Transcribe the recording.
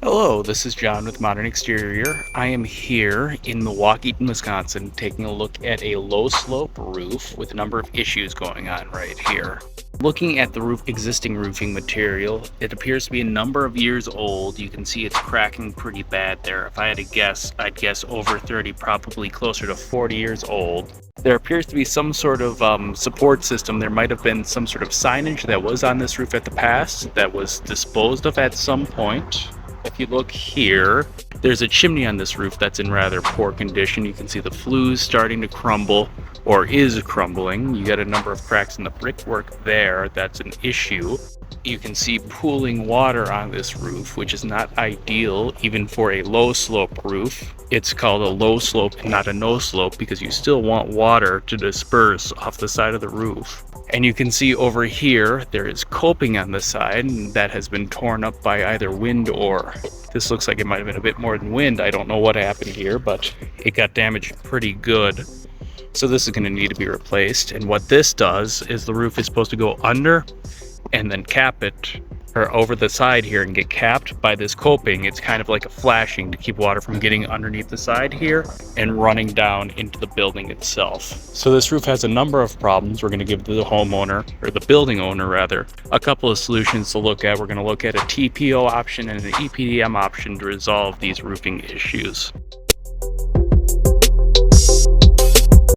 Hello, this is John with Modern Exterior. I am here in Milwaukee, Wisconsin, taking a look at a low slope roof with a number of issues going on right here. Looking at the existing roofing material, it appears to be a number of years old. You can see it's cracking pretty bad there. If I had to guess, I'd guess over 30, probably closer to 40 years old. There appears to be some sort of support system. There might have been some sort of signage that was on this roof at the past that was disposed of at some point. If you look here, there's a chimney on this roof that's in rather poor condition. You can see the flues starting to crumble, or is crumbling. You got a number of cracks in the brickwork there. That's an issue. You can see pooling water on this roof, which is not ideal even for a low slope roof. It's called a low slope, not a no slope, because you still want water to disperse off the side of the roof. And you can see over here, there is coping on the side that has been torn up by either wind or, this looks like it might have been a bit more than wind. I don't know what happened here, but it got damaged pretty good. So this is going to need to be replaced. And what this does is the roof is supposed to go under and then cap it, or over the side here, and get capped by this coping. It's kind of like a flashing to keep water from getting underneath the side here and running down into the building itself. So this roof has a number of problems. We're going to give the homeowner, or the building owner rather, a couple of solutions to look at. We're going to look at a TPO option and an EPDM option to resolve these roofing issues.